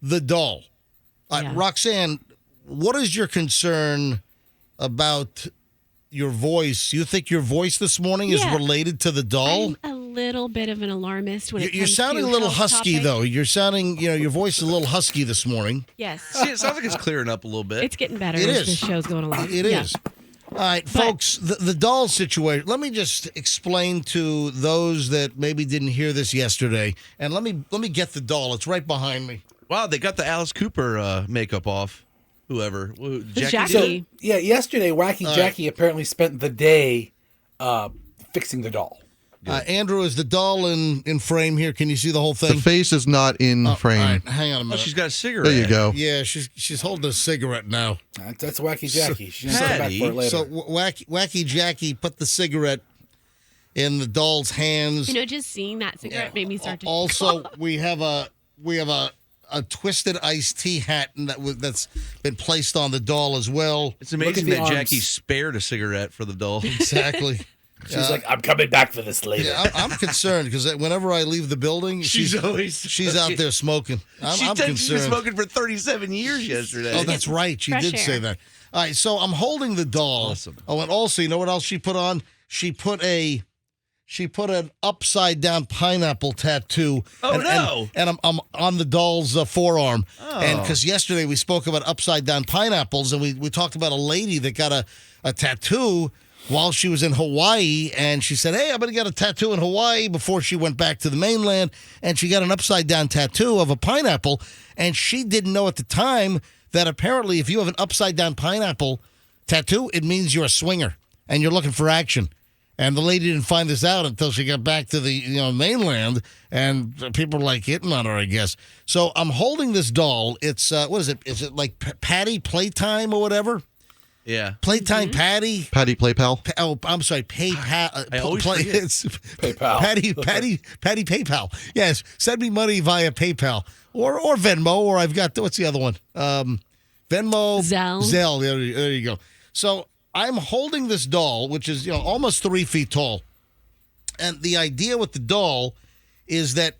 the doll. Roxanne, what is your concern about your voice? You think your voice this morning is related to the doll? I'm a little bit of an alarmist when it comes You're sounding to a little health husky, topics. though. You're sounding, your voice is a little husky this morning. Yes. See, it sounds like it's clearing up a little bit. It's getting better It as is. the show's going along. It is. All right, folks, the doll situation. Let me just explain to those that maybe didn't hear this yesterday, and let me get the doll. It's right behind me. Wow, they got the Alice Cooper makeup off. Whoever. Jackie. So, yesterday, Wacky Jackie apparently spent the day fixing the doll. Andrew, is the doll in frame here? Can you see the whole thing? The face is not in frame. All right, hang on a Oh, minute. she's got a cigarette. There you go. Yeah, she's holding a cigarette now. That's Wacky Jackie. She's going to come back for it later. So Wacky Jackie put the cigarette in the doll's hands. Just seeing that cigarette made me start to. Also, we have a twisted iced tea hat that's been placed on the doll as well. It's amazing the that arms. Jackie spared a cigarette for the doll. Exactly. She's like, I'm coming back for this later. Yeah, I'm concerned because whenever I leave the building, she's out there smoking. I'm She concerned. was smoking for 37 years yesterday. Oh, that's right. She Fresh did air. say that. All right, so I'm holding the doll. Awesome. Oh, and also, you know what else she put on? She put an upside down pineapple tattoo. Oh, no. And I'm on the doll's forearm. Oh. And because yesterday we spoke about upside down pineapples, and we talked about a lady that got a tattoo while she was in Hawaii, and she said, hey, I'm going to get a tattoo in Hawaii before she went back to the mainland, and she got an upside-down tattoo of a pineapple, and she didn't know at the time that apparently if you have an upside-down pineapple tattoo, it means you're a swinger, and you're looking for action. And the lady didn't find this out until she got back to the mainland, and people were like hitting on her, I guess. So I'm holding this doll. It's, what is it? Is it like Patty Playtime or whatever? Yeah. Playtime Patty? Patty PlayPal. Oh, I'm sorry, PayPal. I always forget. It's PayPal. Patty PayPal. Yes, send me money via PayPal or Venmo, or I've got, what's the other one? Venmo. Zelle. There you go. So I'm holding this doll, which is almost 3 feet tall. And the idea with the doll is that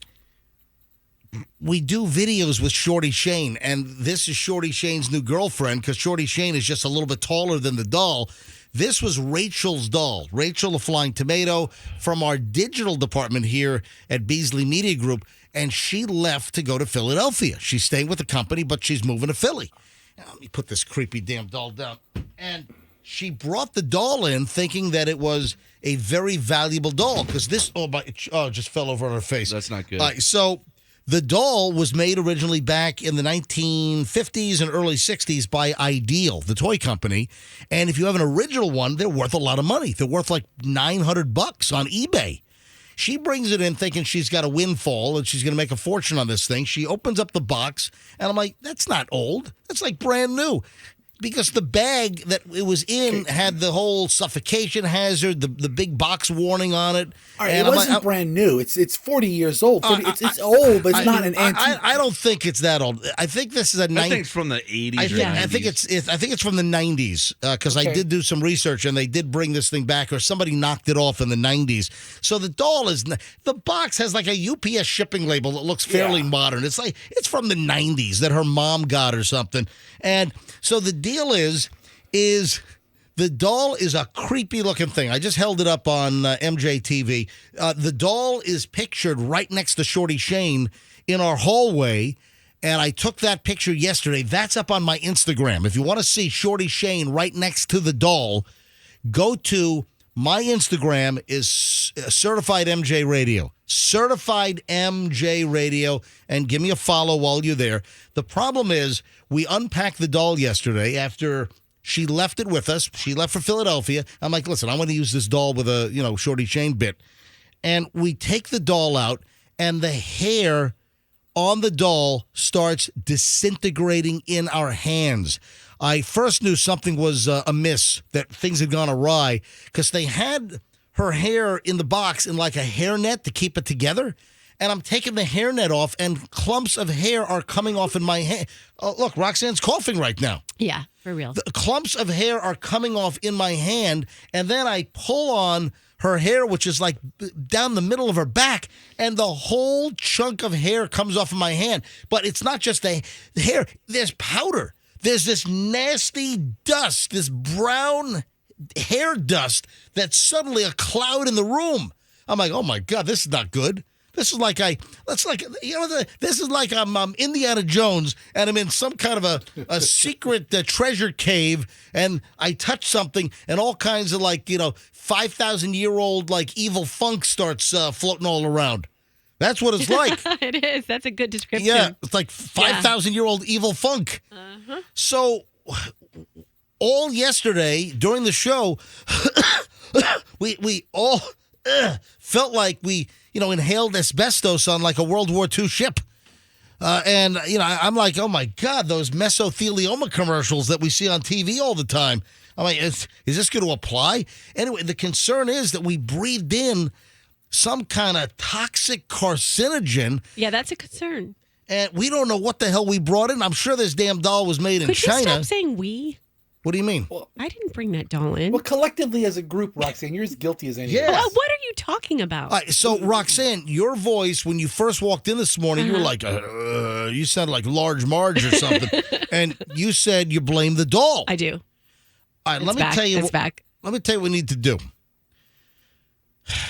we do videos with Shorty Shane, and this is Shorty Shane's new girlfriend because Shorty Shane is just a little bit taller than the doll. This was Rachel's doll, Rachel the Flying Tomato, from our digital department here at Beasley Media Group, and she left to go to Philadelphia. She's staying with the company, but she's moving to Philly. Now, let me put this creepy damn doll down. And she brought the doll in thinking that it was a very valuable doll because this, it just fell over on her face. That's not good. So the doll was made originally back in the 1950s and early 60s by Ideal, the toy company. And if you have an original one, they're worth a lot of money. They're worth like $900 on eBay. She brings it in thinking she's got a windfall and she's going to make a fortune on this thing. She opens up the box, and I'm like, that's not old. That's like brand new. Because the bag that it was in had the whole suffocation hazard, the big box warning on it. All right, it wasn't brand new. It's 40 years old. It's old, but it's not an antique. I don't think it's that old. I think this is a. I think it's from the 80s. I or think 90s. I think it's from the 90s because I did do some research and they did bring this thing back, or somebody knocked it off in the 90s. So the doll the box has like a UPS shipping label that looks fairly modern. It's like it's from the 90s that her mom got or something. And so the deal is the doll is a creepy looking thing. I just held it up on MJTV. The doll is pictured right next to Shorty Shane in our hallway, and I took that picture yesterday. That's up on my Instagram. If you want to see Shorty Shane right next to the doll, go to my Instagram is Certified MJ Radio. Certified MJ Radio, and give me a follow while you're there. The problem is we unpacked the doll yesterday after she left it with us. She left for Philadelphia. I'm like, listen, I want to use this doll with a, Shorty Shane bit. And we take the doll out, and the hair on the doll starts disintegrating in our hands. I first knew something was amiss, that things had gone awry, because they had her hair in the box in like a hairnet to keep it together. And I'm taking the hairnet off, and clumps of hair are coming off in my hand. Oh, look, Roxanne's coughing right now. Yeah, for real. The clumps of hair are coming off in my hand, and then I pull on her hair, which is like down the middle of her back, and the whole chunk of hair comes off of my hand. But it's not just the hair. There's powder. There's this nasty dust, this brown hair dust that's suddenly a cloud in the room. I'm like, oh my God, this is not good. This is like this is like I'm Indiana Jones and I'm in some kind of a secret treasure cave and I touch something and all kinds of 5,000-year-old evil funk starts floating all around. That's what it's like. It is. That's a good description. Yeah, it's like 5,000-year-old evil funk. Uh-huh. So all yesterday during the show, we all felt like we inhaled asbestos on like a World War II ship. And I'm like, oh my God, those mesothelioma commercials that we see on TV all the time. I'm like, is this going to apply? Anyway, the concern is that we breathed in some kind of toxic carcinogen. Yeah, that's a concern. And we don't know what the hell we brought in. I'm sure this damn doll was made in China. Could you stop saying we? What do you mean? Well, I didn't bring that doll in. Well, collectively as a group, Roxanne, you're as guilty as anyone. Yes. What are you talking about? All right, so, Roxanne, your voice, when you first walked in this morning, you were like, you sounded like Large Marge or something. And you said you blame the doll. I do. All right, let me tell you. It's back. Let me tell you what we need to do.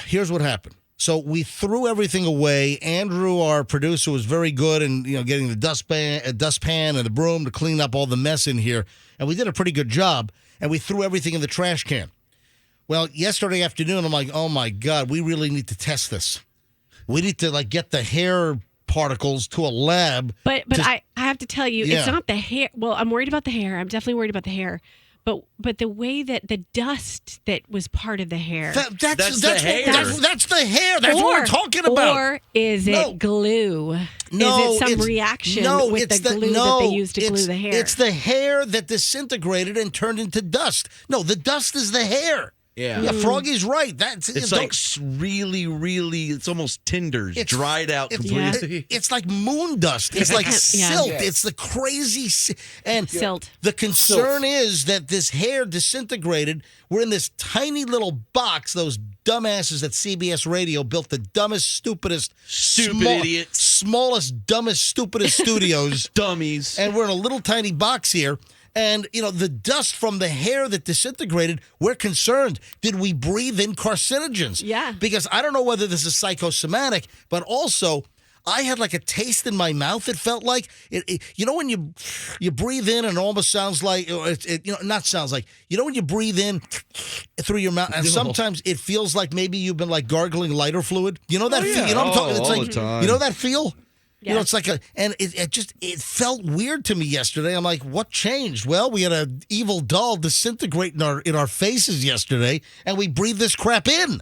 Here's what happened. So we threw everything away. Andrew, our producer, was very good in getting the dustpan and the broom to clean up all the mess in here, and we did a pretty good job. And we threw everything in the trash can. Well, yesterday afternoon, I'm like, oh my God, we really need to test this. We need to get the hair particles to a lab. But I have to tell you, it's not the hair. Well, I'm worried about the hair. I'm definitely worried about the hair. But the way that the dust that was part of the hair. That's the hair. That's the hair. That's what we're talking about. Or is it glue? No, is it some reaction with the glue that they used to glue the hair? It's the hair that disintegrated and turned into dust. No, the dust is the hair. Yeah. Froggy's right. It's like really, really, it's almost tinders, dried out completely. It's like moon dust. It's like silt. Yeah. It's the crazy silt. The concern is that this hair disintegrated. We're in this tiny little box. Those dumbasses at CBS Radio built the dumbest, stupidest, idiots, smallest, dumbest, stupidest studios. Dummies. And we're in a little tiny box here. And, the dust from the hair that disintegrated, we're concerned. Did we breathe in carcinogens? Yeah. Because I don't know whether this is psychosomatic, but also I had like a taste in my mouth. It felt like, when you breathe in and it almost sounds like, not sounds like, when you breathe in through your mouth, and sometimes it feels like maybe you've been gargling lighter fluid. You know that feel? You know what I'm talking? It's all like, the time. You know that feel? Yeah. It's like it felt weird to me yesterday. I'm like, what changed? Well, we had an evil doll disintegrate in our faces yesterday, and we breathed this crap in.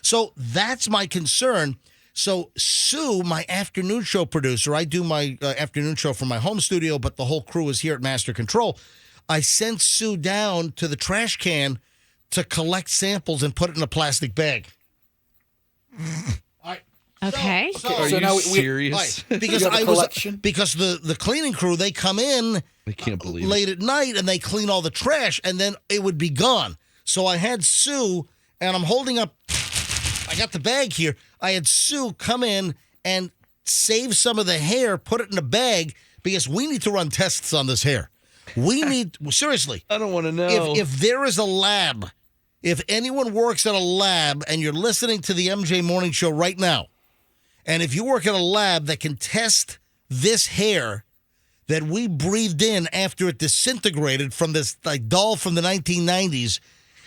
So that's my concern. So Sue, my afternoon show producer, I do my afternoon show from my home studio, but the whole crew is here at Master Control. I sent Sue down to the trash can to collect samples and put it in a plastic bag. Okay. Are you serious? Because because the cleaning crew, they come in I can't believe late at night and they clean all the trash and then it would be gone. So I had Sue, and I'm holding up, I got the bag here. I had Sue come in and save some of the hair, put it in a bag, because we need to run tests on this hair. We need, seriously. I don't want to know. If there is a lab, if anyone works at a lab and you're listening to the MJ Morning Show right now, and if you work at a lab that can test this hair that we breathed in after it disintegrated from this doll from the 1990s,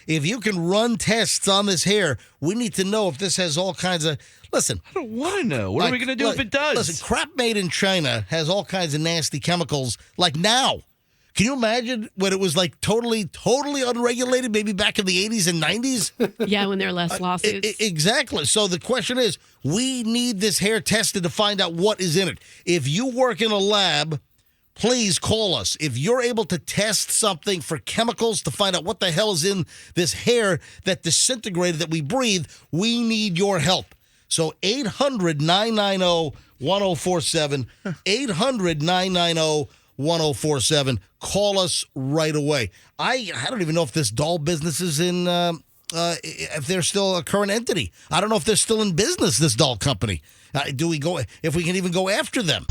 if you can run tests on this hair, we need to know if this has all kinds of... Listen. I don't want to know. What are we going to do if it does? Listen, crap made in China has all kinds of nasty chemicals, like now. Can you imagine when it was totally unregulated, maybe back in the 80s and 90s? Yeah, when there are less lawsuits. Exactly. So the question is, we need this hair tested to find out what is in it. If you work in a lab, please call us. If you're able to test something for chemicals to find out what the hell is in this hair that disintegrated that we breathe, we need your help. So 800-990-1047, 800-990-1047. Call us right away. I don't even know if this doll business is in if they're still a current entity. I don't know if they're still in business, this doll company. Do we go, if we can even go after them?